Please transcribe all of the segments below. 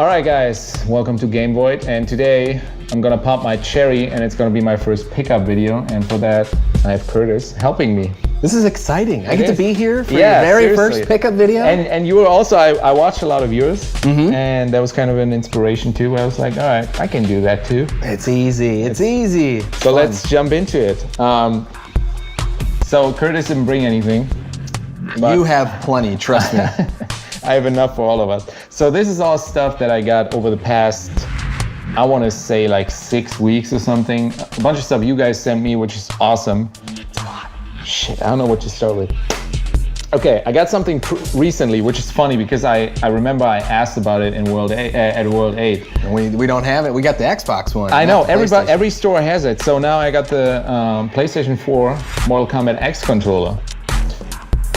All right, guys, welcome to Game Void, and today I'm gonna pop my cherry, and it's gonna be my first pickup video, and for that I have Curtis helping me. This is exciting. I get to be here for your very seriously. first pickup video. And you were also, I watched a lot of yours, and that was kind of an inspiration too, where I was like, all right, I can do that too. It's easy. It's easy. So let's jump into it. So Curtis didn't bring anything. You have plenty, trust me. I have enough for all of us. So this is all stuff that I got over the past, I want to say like 6 weeks or something. A bunch of stuff you guys sent me, which is awesome. It's a lot. Shit, I don't know what to start with. Okay, I got something recently, which is funny because I remember I asked about it in World 8, at World 8. And we don't have it. We got the Xbox one. I know, every store has it. So now I got the PlayStation 4 Mortal Kombat X controller,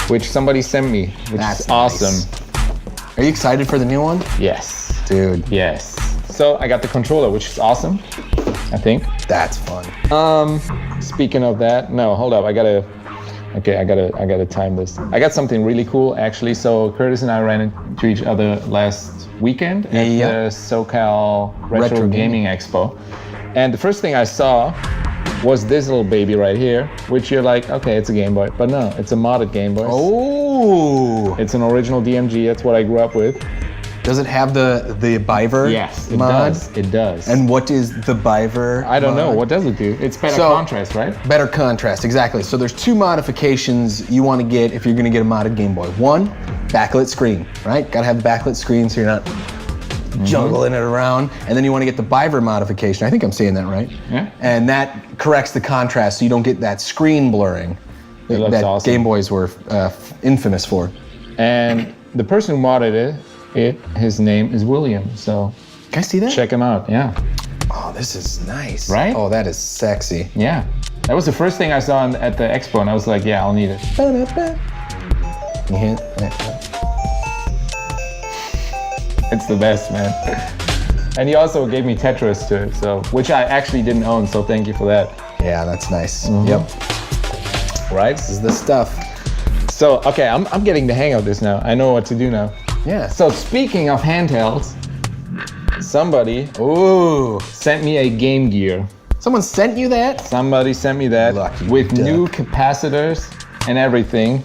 which somebody sent me, which is awesome. Nice. Are you excited for the new one? Yes. Dude. Yes. So I got the controller, which is awesome, I think. That's fun. Speaking of that, no, hold up, I gotta time this. I got something really cool, actually. So Curtis and I ran into each other last weekend at the SoCal Retro Gaming Expo. And the first thing I saw was this little baby right here, which you're like, okay, it's a Game Boy. But no, it's a modded Game Boy. Oh! It's an original DMG, that's what I grew up with. Does it have the Biver? Yes, it mod? does. It does. And what is the Biver? I don't know. What does it do? It's better contrast, right? Better contrast, exactly. So there's two modifications you want to get if you're going to get a modded Game Boy. One, backlit screen, right? Got to have the backlit screen so you're not jungling it around. And then you want to get the Biver modification. I think I'm saying that right. Yeah. And that corrects the contrast so you don't get that screen blurring that awesome. Game Boys were infamous for. And the person who modded his name is William, so can I see that? Check him out, yeah. Oh, this is nice. Right? Oh, that is sexy. Yeah. That was the first thing I saw at the expo, and I was like, yeah, I'll need it. You hear It's the best, man. And he also gave me Tetris too, so which I actually didn't own, so thank you for that. Yeah, that's nice. Yep. Right? This is the stuff. So, okay, I'm getting the hang of this now. I know what to do now. Yeah. So speaking of handhelds, somebody sent me a Game Gear. Someone sent you that? Somebody sent me that with new capacitors and everything.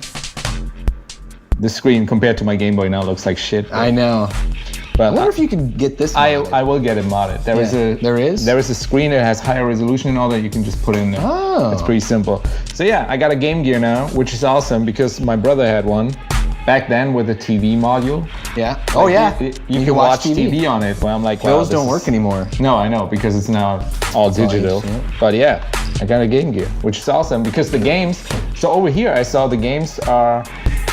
The screen compared to my Game Boy now looks like shit. I know. But I wonder if you can get this modded. I will get it modded. There is a screen that has higher resolution and all that you can just put in there. Oh. It's pretty simple. So yeah, I got a Game Gear now, which is awesome because my brother had one back then with a TV module. Yeah. Like oh yeah. You can watch TV on it. Well, I'm like, wow, those don't work anymore. No, I know, because it's now all digital. But yeah, I got a Game Gear, which is awesome because the games, so over here I saw the games are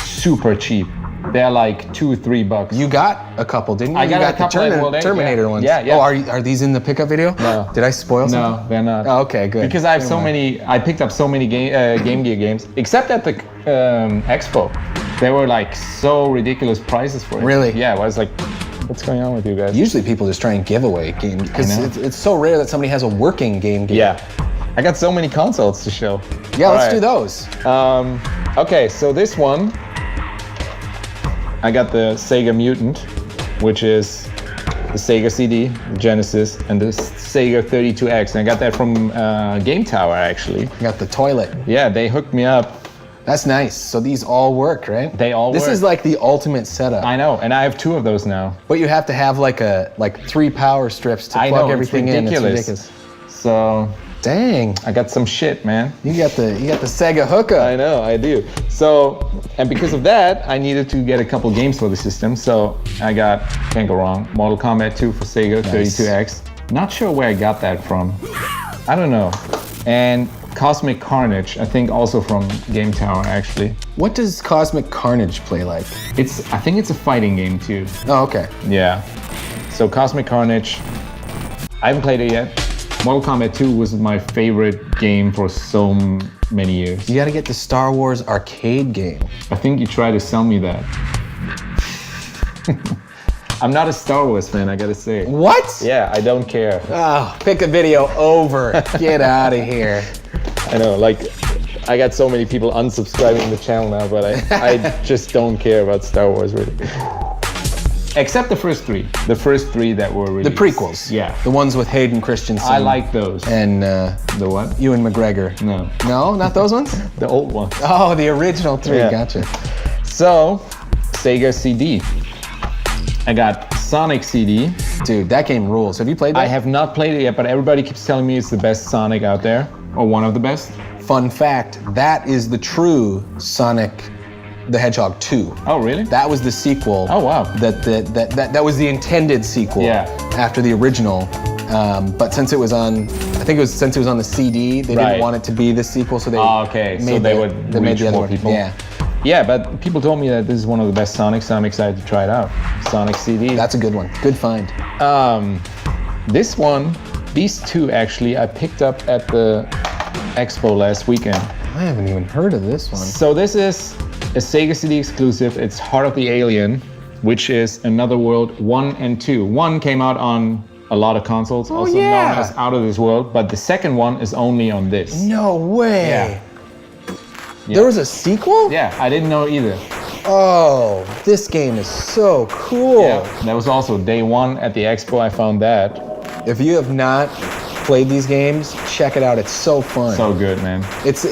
super cheap. They're like $2-3. You got a couple, didn't you? I got a couple the Terminator ones. Yeah, yeah. Oh, are these in the pickup video? No. Did I spoil something? No, they're not. Oh, okay, good. Because I have I picked up so many Game Gear games, except at the expo. They were like so ridiculous prices for it. Really? Yeah, I was like, what's going on with you guys? Usually people just try and give away games because it's so rare that somebody has a working Game Gear. Yeah. I got so many consoles to show. Yeah, let's do those. Okay, so this one, I got the Sega Mutant, which is the Sega CD, the Genesis, and the Sega 32X. And I got that from Game Tower, actually. You got the toilet. Yeah, they hooked me up. That's nice. So these all work, right? They all work. This is like the ultimate setup. I know, and I have 2 of those now. But you have to have like 3 power strips to plug everything in. It's ridiculous. So, dang, I got some shit, man. You got the Sega hookup. I know, I do. So, and because of that, I needed to get a couple games for the system. So I got, can't go wrong, Mortal Kombat 2 for Sega 32X. Not sure where I got that from. I don't know. And Cosmic Carnage, I think also from Game Tower, actually. What does Cosmic Carnage play like? I think it's a fighting game too. Oh, okay. Yeah. So Cosmic Carnage, I haven't played it yet. Mortal Kombat 2 was my favorite game for so many years. You gotta get the Star Wars arcade game. I think you tried to sell me that. I'm not a Star Wars fan, I gotta say. What? Yeah, I don't care. Oh, pick a video over. Get out of here. I know, like, I got so many people unsubscribing to the channel now, but I just don't care about Star Wars, really. Except the first three. The first three that were released. The prequels. Yeah. The ones with Hayden Christensen. I like those. And The what? Ewan McGregor. No. No, not those ones? The old ones. Oh, the original three. Yeah. Gotcha. So, Sega CD. I got Sonic CD. Dude, that game rules. Have you played that? I have not played it yet, but everybody keeps telling me it's the best Sonic out there, or one of the best. Fun fact, that is the true Sonic the Hedgehog 2. Oh, really? That was the sequel. Oh, wow. That was the intended sequel. Yeah. After the original. But since it was on, since it was on the CD, they Right. didn't want it to be the sequel, so they Oh, okay. So made they the- would they made reach the other more one. people. Yeah. Yeah, but people told me that this is one of the best Sonics, so I'm excited to try it out. Sonic CD. That's a good one. Good find. This one, these two actually, I picked up at the expo last weekend. I haven't even heard of this one. So this is a Sega CD exclusive. It's Heart of the Alien, which is Another World 1 and 2. 1 came out on a lot of consoles, also yeah. known as Out of This World, but the second one is only on this. No way. Yeah. There was a sequel? Yeah, I didn't know either. Oh, this game is so cool. Yeah, that was also day one at the expo. I found that. If you have not played these games, check it out. It's so fun. So good, man. It's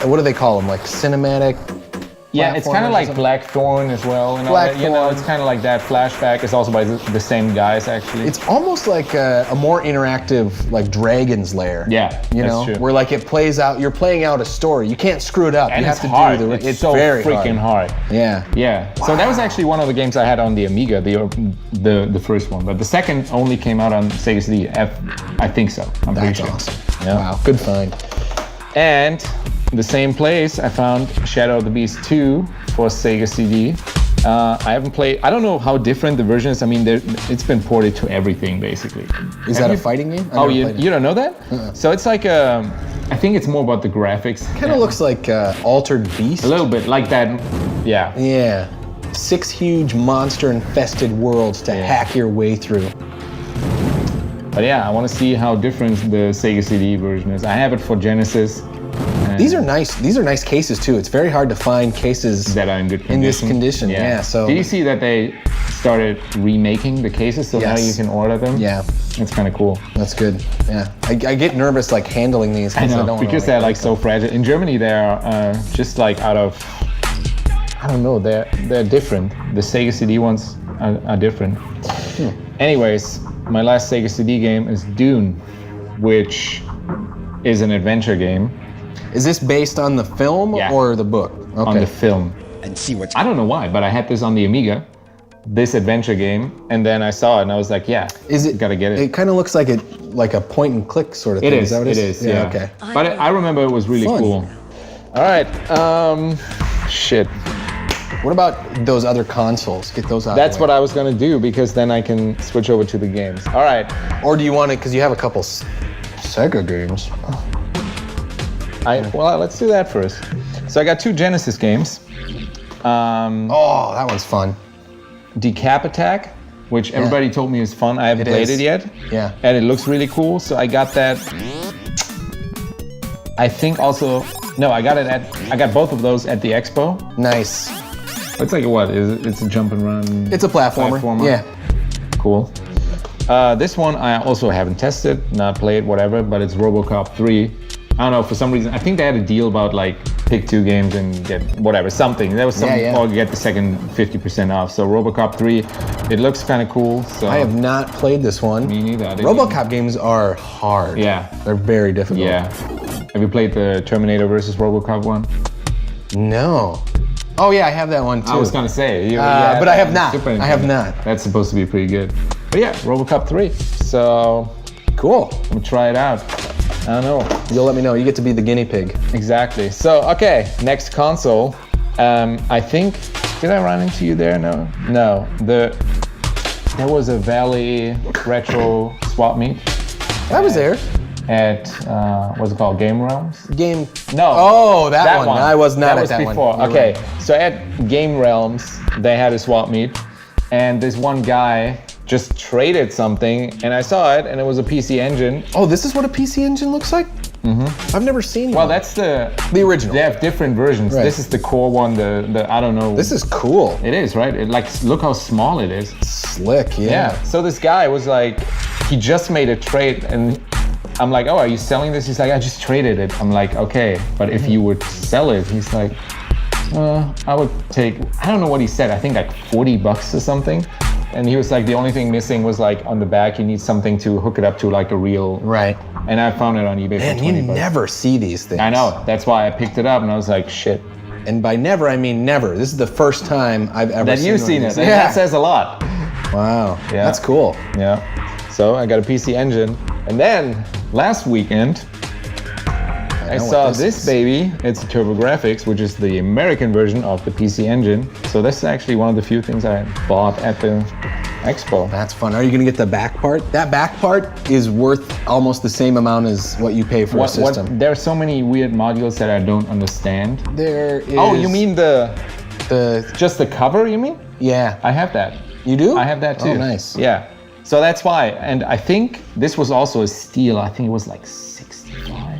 what do they call them? Like cinematic? Yeah, it's kind platformers of or like something? Blackthorn as well. And all Blackthorn. that. You know, it's kind of like that. Flashback is also by the same guys, actually. It's almost like a more interactive, like Dragon's Lair. Yeah, you that's know, true. where like it plays out. You're playing out a story. You can't screw it up. and you it's have to hard. do It's so very freaking hard. Yeah. Yeah. So that was actually one of the games I had on the Amiga, the first one. But the second only came out on Sega CD. I think so. I'm That's pretty sure. awesome. Yeah. Wow, good find. And the same place, I found Shadow of the Beast 2 for Sega CD. I haven't played. I don't know how different the version is. I mean, it's been ported to everything basically. Is that a fighting game? Oh, you don't know that? So it's like I think it's more about the graphics. Kind of looks like Altered Beast. a little bit like that. Yeah. Yeah. 6 huge monster-infested worlds to hack your way through. But yeah, I want to see how different the Sega CD version is. I have it for Genesis. These are nice. These are nice cases too. It's very hard to find cases That are in good condition. in this condition. Yeah. So. Did you see that they started remaking the cases, so now Yes. you can order them? Yeah. That's kind of cool. That's good. Yeah. I get nervous like handling these. I know, don't because wanna, they're like so fragile. In Germany, they're just like out of, I don't know, they're different. The Sega CD ones are different. Anyways, my last Sega CD game is Dune, which is an adventure game Is this based on the film Yeah. or the book? Okay. on the film. and see what's I don't know why, but I had this on the Amiga, this adventure game, and then I saw it and I was like, yeah, Is it? gotta get it. It kind of looks like a point and click sort of It thing. is. That what It is. Yeah. Okay. But I remember it was really Fun. cool. All right. Shit. What about those other consoles? Get those out. That's what I was gonna do because then I can switch over to the games. All right. Or do you want it because you have a couple Sega games? Well, let's do that first. So I got 2 Genesis games. Oh, that one's fun. Decap Attack, which everybody told me is fun. I haven't It played is. it yet. Yeah. And it looks really cool. So I got that. I think also, no, I got both of those at the expo. Nice. It's like a what? It's a jump and run. It's a platformer. Yeah. Cool. This one I also haven't tested, not played, whatever, but it's RoboCop 3. I don't know, for some reason, I think they had a deal about like pick 2 games and get whatever, something. There was some, Yeah. or get the second 50% off. So RoboCop 3, it looks kind of cool. So I have not played this one. Me neither. I didn't RoboCop games are hard. Yeah. They're very difficult. Yeah. Have you played the Terminator versus RoboCop one? No. Oh yeah, I have that one too. I was gonna say, but I have not. Super I have Nintendo. not. That's supposed to be pretty good. But yeah, RoboCop 3. So Cool. I'm gonna try it out. I don't know. You'll let me know. You get to be the guinea pig. Exactly. So, okay, next console. I think, did I run into you there? No. There was a Valley Retro swap meet I was there. at, what's it called, Game Realms? Game. No. Oh, that one. I was not at that one. before. You're Okay, right. so at Game Realms, they had a swap meet, and this one guy just traded something, and I saw it, and it was a PC Engine. Oh, this is what a PC Engine looks like? I've never seen Well, one. that's the original. They have different versions. Right. This is the core one. The I don't know. This is cool. It is, right? Look how small it is. Slick, yeah. Yeah. So this guy was like, he just made a trade, and I'm like, oh, are you selling this? He's like, I just traded it. I'm like, okay, but if you would sell it, he's like, I would take, I don't know what he said. I think like $40 or something. And he was like, the only thing missing was like on the back, you need something to hook it up to like a real. Right. And I found it on eBay And for you $20. never see these things. I know. That's why I picked it up, and I was like, shit. And by never, I mean never. This is the first time I've ever That seen you've one seen of it. these. And that says a lot. Wow. Yeah. That's cool. Yeah. So I got a PC Engine, and then last weekend I know what saw this this is. baby. It's TurboGrafx, which is the American version of the PC Engine. So this is actually one of the few things I bought at the Expo. That's fun. Are you gonna get the back part? That back part is worth almost the same amount as what you pay for a system. There are so many weird modules that I don't understand. There is. Oh, you mean the? just the cover? You mean? Yeah. I have that. You do? I have that too. Oh, nice. Yeah. So that's why. And I think this was also a steal. I think it was like 65.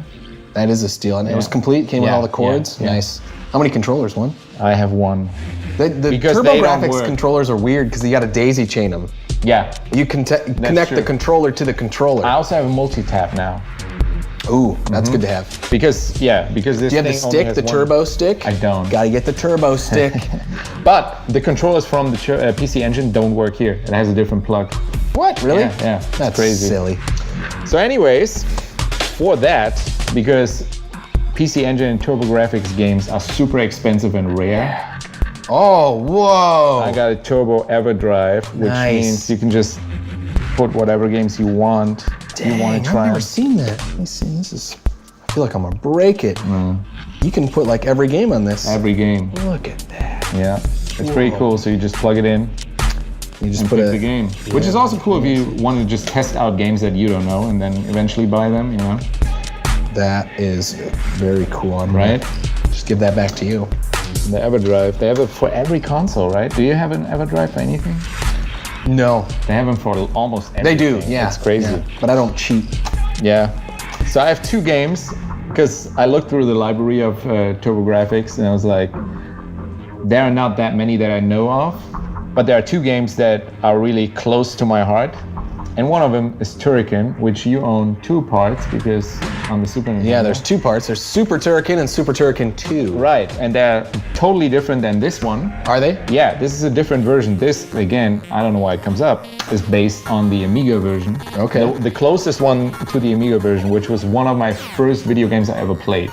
That is a steal, and it was Yeah. complete. Came with Yeah, all the cords. yeah, yeah. Nice. How many controllers? One. I have one. The Because they don't TurboGrafx work. controllers are weird because you got to daisy chain them. Yeah. You can connect true. the controller to the controller. I also have a multi-tap now. Ooh, that's good to have. Because this Do you have the thing only stick, has the one. turbo stick? I don't. Gotta get the turbo stick. But the controllers from the PC Engine don't work here. It has a different plug. What? Really? Yeah. It's That's crazy. silly. So anyways, for that, because PC Engine and TurboGrafx games are super expensive and rare, Oh, whoa. I got a Turbo EverDrive, which Nice. means you can just put whatever games you want. you want Dang, to try. I've never seen that. Let me see. This is. I feel like I'm gonna break it. You can put like every game on this. Every game. Look at that. Yeah. It's pretty Whoa. cool. So you just plug it in You just and put pick a the game. Which is also cool if you want to just test out games that you don't know and then eventually buy them, you know? That is very cool. I'm gonna Right? Just give that back to you. The EverDrive. They have it for every console, right? Do you have an EverDrive for anything? No, They have them for almost everything. they do. Yeah, It's crazy. yeah. But I don't cheat. Yeah. So I have two games because I looked through the library of TurboGrafx and I was like, there are not that many that I know of, but there are two games that are really close to my heart. And one of them is Turrican, which you own two parts because on the Super Nintendo. Yeah, there's two parts. There's Super Turrican and Super Turrican 2. Right, and they're totally different than this one. Are they? Yeah, this is a different version. This, again, I don't know why it comes up, is based on the Amiga version. Okay. The closest one to the Amiga version, which was one of my first video games I ever played.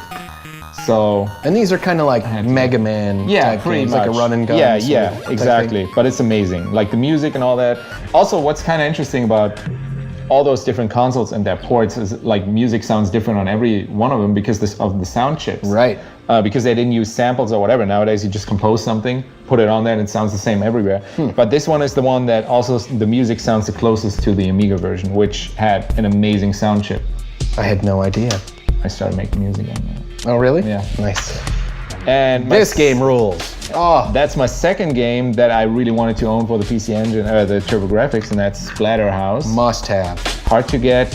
So, And these are kind of like to. Mega Man yeah, type pretty games, much. like a run and gun. Yeah, sort yeah, of type thing. exactly. But it's amazing. Like the music and all that. Also, what's kind of interesting about all those different consoles and their ports is like music sounds different on every one of them because of the sound chips. Right. Because they didn't use samples or whatever. Nowadays, you just compose something, put it on there, and it sounds the same everywhere. But this one is the one that also the music sounds the closest to the Amiga version, which had an amazing sound chip. I had no idea. I started making music on that. Oh, really? Yeah. Nice. And This game rules. Oh, That's my second game that I really wanted to own for the PC Engine, the TurboGrafx, and that's Splatterhouse. must have. Hard to get,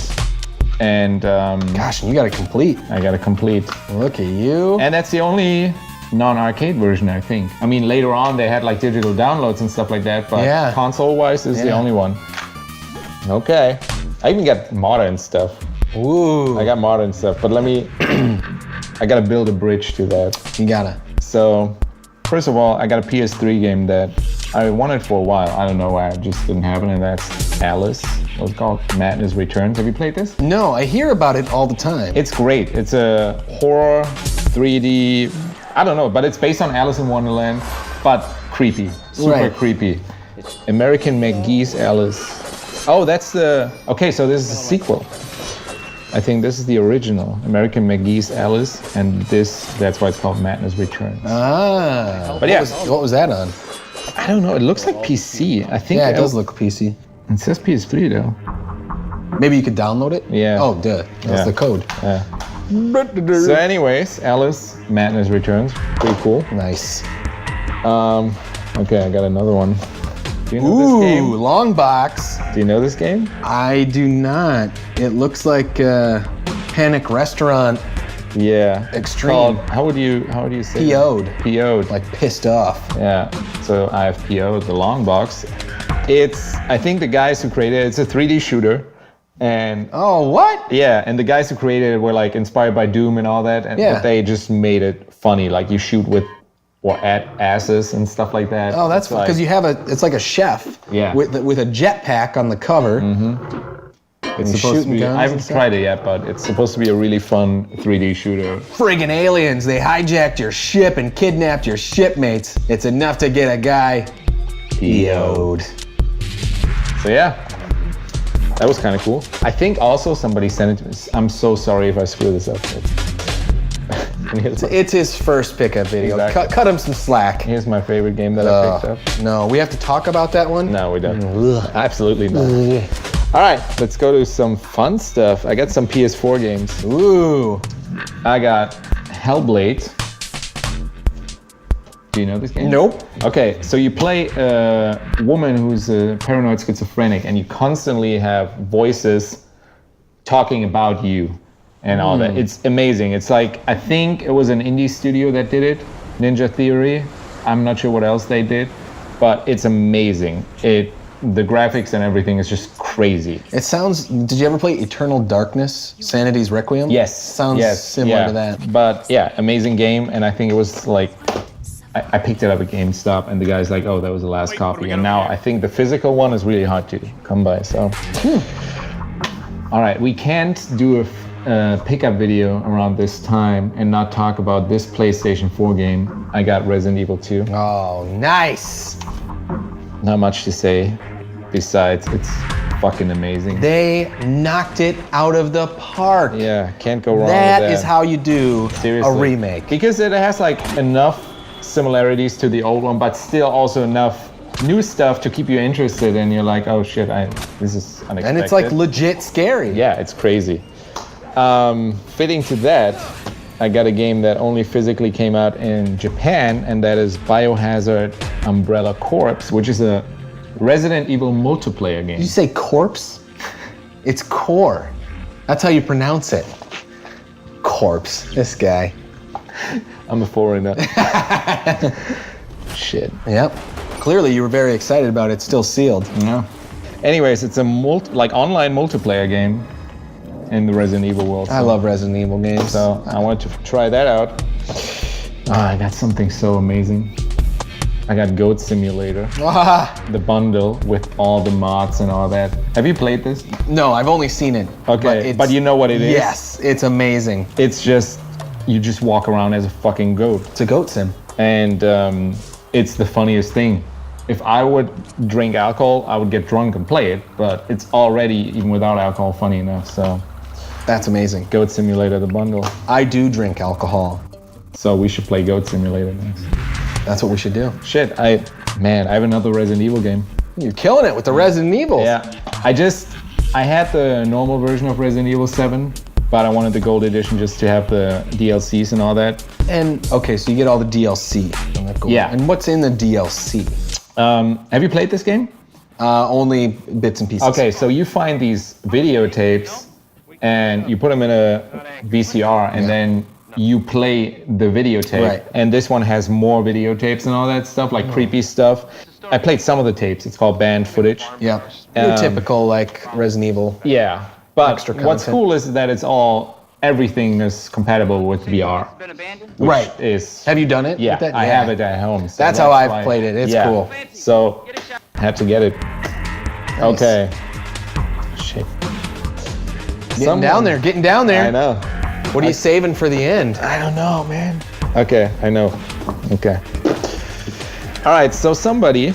and Gosh, and you got it complete. I got a complete. Look at you. And that's the only non-arcade version, I think. I mean, later on they had like digital downloads and stuff like that, but Yeah. console-wise, this is the Yeah. only one. Okay. I even got modern stuff. Ooh. I got modern stuff, but let me. I gotta build a bridge to that. You gotta. So, first of all, I got a PS3 game that I wanted for a while. I don't know why, it just didn't happen, and that's Alice. What's it called? Madness Returns. Have you played this? No, I hear about it all the time. It's great. It's a horror, 3D. I don't know, but it's based on Alice in Wonderland, but creepy. Super Right. creepy. American McGee's Alice. Oh, that's the. Okay, so this is a sequel. I think this is the original, American McGee's Alice, and that's why it's called Madness Returns. Ah. But yeah. What was that on? I don't know, it looks like PC. I think Yeah, it does look PC. It says PS3 though. Maybe you could download it? Yeah. Oh, duh. That's Yeah. the code. Yeah. So anyways, Alice, Madness Returns. Pretty cool. Nice. Okay, I got another one. Do you know this Ooh, game? long box. Do you know this game? I do not. It looks like Titanic restaurant. Yeah. Extreme. Called, how would you say that? PO'd. PO'd. Like pissed off. Yeah. So I have PO'd the long box. I think the guys who created it's a 3D shooter. And Oh, what? yeah, and the guys who created it were like inspired by Doom and all that. But they just made it funny. Like you shoot with or at asses and stuff like that. Oh, that's It's because you have it's like a chef. Yeah. With a jetpack on the cover. It's you're supposed to shooting be. guns I and haven't stuff? tried it yet, but it's supposed to be a really fun 3D shooter. Friggin' aliens, they hijacked your ship and kidnapped your shipmates. It's enough to get a guy PO'd. So yeah, that was kind of cool. I think also somebody sent it to me. I'm so sorry if I screw this up. And It's his first pickup video. Exactly. Cut him some slack. here's my favorite game that I picked up. No, we have to talk about that one? No, we don't. Absolutely not. All right, let's go to some fun stuff. I got some PS4 games. Ooh. I got Hellblade. Do you know this game? Nope. Okay, so you play a woman who's a paranoid schizophrenic, and you constantly have voices talking about you and all that. It's amazing. It's like, I think it was an indie studio that did it, Ninja Theory. I'm not sure what else they did, but it's amazing. The graphics and everything is just crazy. It sounds. Did you ever play Eternal Darkness, Sanity's Requiem? Yes. Sounds yes, similar yeah. to that. But yeah, amazing game, and I think it was like, I picked it up at GameStop, and the guy's like, oh, that was the last copy. And now I think the physical one is really hard to come by, so. All right, we can't do a pickup video around this time and not talk about this PlayStation 4 game. I got Resident Evil 2. Oh, nice. Not much to say, besides it's fucking amazing. They knocked it out of the park. Yeah, can't go wrong with That that. is how you do Seriously. a remake. Because it has like enough similarities to the old one, but still also enough new stuff to keep you interested, and you're like, oh shit, this is unexpected. And it's like legit scary. yeah, it's crazy. Fitting to that, I got a game that only physically came out in Japan, and that is Biohazard Umbrella Corps, which is a Resident Evil multiplayer game. Did you say corpse? It's core. That's how you pronounce it. Corpse. This guy. I'm a foreigner. Shit. Yep. Clearly you were very excited about it. It's still sealed. Yeah. Anyways, it's a online multiplayer game in the Resident Evil world. I love Resident Evil games. So I wanted to try that out. I got something so amazing. I got Goat Simulator, the bundle with all the mods and all that. Have you played this? No, I've only seen it. Okay, but you know what it is? Yes, it's amazing. It's just, you just walk around as a fucking goat. It's a goat sim. And it's the funniest thing. If I would drink alcohol, I would get drunk and play it, but it's already, even without alcohol, funny enough, so. That's amazing. Goat Simulator, the bundle. I do drink alcohol. So we should play Goat Simulator next. That's what we should do. Shit, I have another Resident Evil game. You're killing it with the Resident Evil. Yeah, I had the normal version of Resident Evil 7, but I wanted the gold edition just to have the DLCs and all that. And okay, so you get all the DLC. Yeah. And what's in the DLC? Have you played this game? Only bits and pieces. Okay, so you find these videotapes and you put them in a VCR, and then you play the videotape. Right. And this one has more videotapes and all that stuff, like creepy stuff. I played some of the tapes. It's called banned footage. Yeah. Your typical like Resident Evil. Yeah, but Extra what's content. cool is that everything is compatible with VR. Which Right. is, Have you done it? yeah, with that? I have it at home. So That's how I've why- played it. It's yeah. cool. So, had to get it. Okay. Shit. Getting down there, getting down there. I know. What are you saving for the end? I don't know, man. Okay, I know. Okay. All right, so somebody,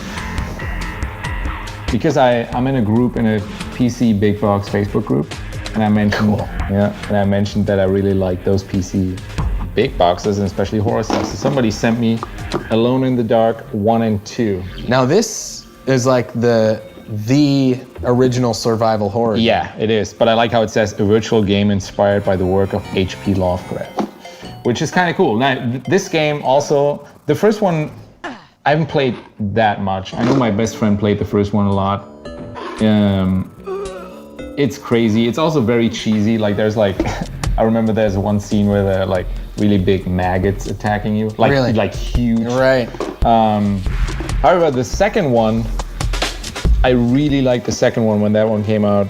because I'm in a group, in a PC Big Box Facebook group, and I mentioned, that I really like those PC big boxes, and especially horror stuff. So somebody sent me Alone in the Dark 1 and 2. Now this is like the original survival horror. Yeah, it is. But I like how it says a virtual game inspired by the work of H.P. Lovecraft, which is kind of cool. Now, this game also, the first one, I haven't played that much. I know my best friend played the first one a lot. It's crazy. It's also very cheesy. Like there's like, I I remember there's one scene where there are like really big maggots attacking you, like Really? like huge. Right. However, the second one, I really liked the second one when that one came out.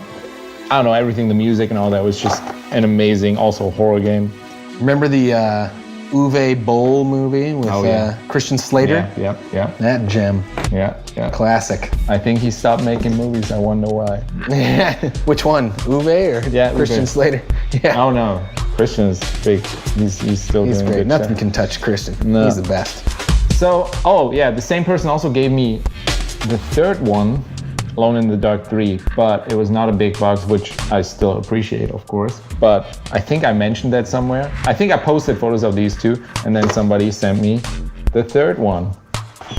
I don't know, everything, the music and all that was just an amazing, also horror game. Remember the Uwe Boll movie with Christian Slater? Yeah. That gem. Yeah. Classic. I think he stopped making movies. I wonder why. Which one? Uwe or Christian Uwe. Slater? Yeah. Oh no, Christian's big. He's still He's doing great. good Nothing stuff. can touch Christian. No. He's the best. So, the same person also gave me the third one, Alone in the Dark 3, but it was not a big box, which I still appreciate, of course. But I think I mentioned that somewhere. I think I posted photos of these two, and then somebody sent me the third one,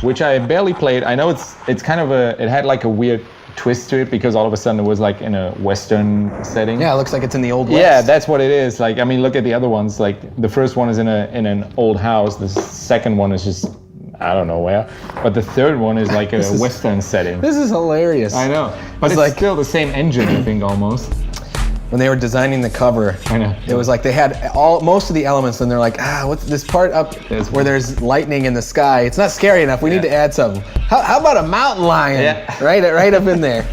which I barely played. I know it's kind of it had like a weird twist to it because all of a sudden it was like in a Western setting. Yeah, it looks like it's in the Old West. Yeah, that's what it is. Like, I mean, look at the other ones. Like, the first one is in an old house. The second one is just, I don't know where. But the third one is like a Western setting. This is hilarious. I know. But it's like still the same engine, I think, almost. when they were designing the cover, I know. it was like they had most of the elements, and they're like, what's this part up where there's lightning in the sky? It's not scary enough. We need to add something. How about a mountain lion? Yeah. Right up in there.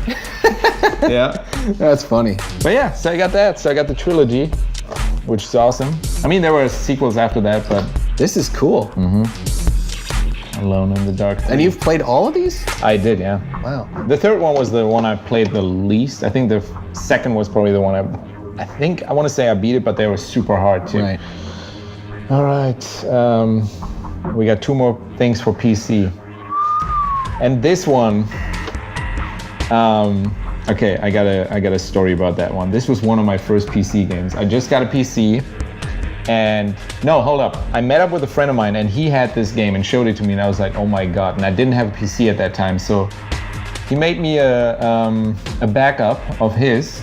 Yeah. That's funny. But yeah, so I got that. So I got the trilogy, which is awesome. I mean, there were sequels after that, but This is cool. Alone in the Dark 3. And you've played all of these? I did, yeah. Wow. The third one was the one I played the least. I think the second was probably the one I want to say I beat it, but they were super hard too. Right. All right. We got two more things for PC. And this one, okay, I got a story about that one. This was one of my first PC games. I just got a PC. And no, hold up. I met up with a friend of mine and he had this game and showed it to me and I was like, oh my God. And I didn't have a PC at that time. So he made me a backup of his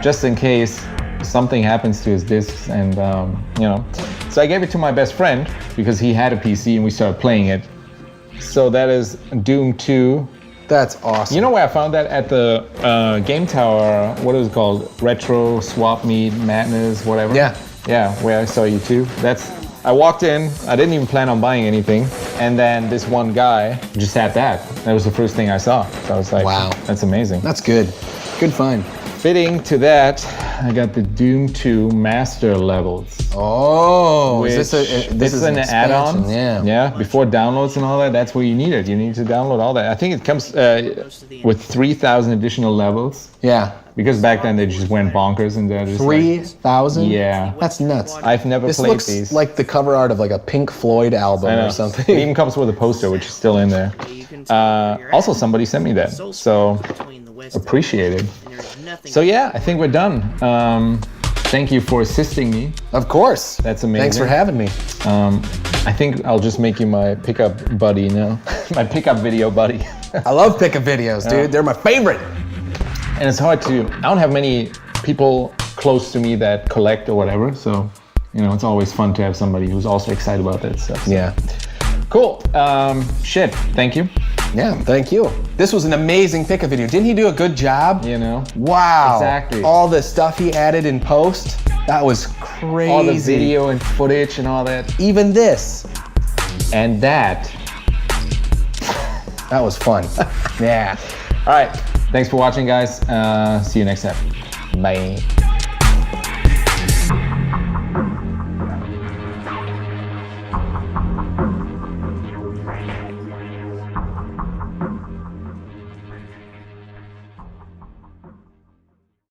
just in case something happens to his discs and, you know. So I gave it to my best friend because he had a PC and we started playing it. So that is Doom 2. That's awesome. You know where I found that? At the Game Tower, what is it called? Retro Swap Meet Madness, whatever. Yeah. Yeah, where I saw you too. I walked in, I didn't even plan on buying anything, and then this one guy just had that. That was the first thing I saw. So I was like, wow, that's amazing. That's good. Good find. Fitting to that, I got the Doom 2 Master Levels. Oh, This is an add-on. Yeah. Yeah, before downloads and all that, that's what you need it. You need to download all that. I think it comes with 3,000 additional levels. Yeah. Because back then they just went bonkers and they're just 3,000? Yeah. That's nuts. I've never This played looks these. like the cover art of like a Pink Floyd album I know. or something. It even comes with a poster, which is still in there. Also, somebody sent me that, so appreciated. So yeah, I think we're done. Thank you for assisting me. Of course. That's amazing. Thanks for having me. I think I'll just make you my pickup buddy now. My pickup video buddy. I love pickup videos, dude. They're my favorite. And it's hard to, I don't have many people close to me that collect or whatever, so, you know, it's always fun to have somebody who's also excited about that stuff. So. Yeah. Cool. Shit, thank you. Yeah, thank you. This was an amazing pickup video. Didn't he do a good job? You know? Wow. Exactly. All the stuff he added in post, that was crazy. All the video and footage and all that. Even this. And that. That was fun. Yeah. All right. Thanks for watching, guys. See you next time. Bye.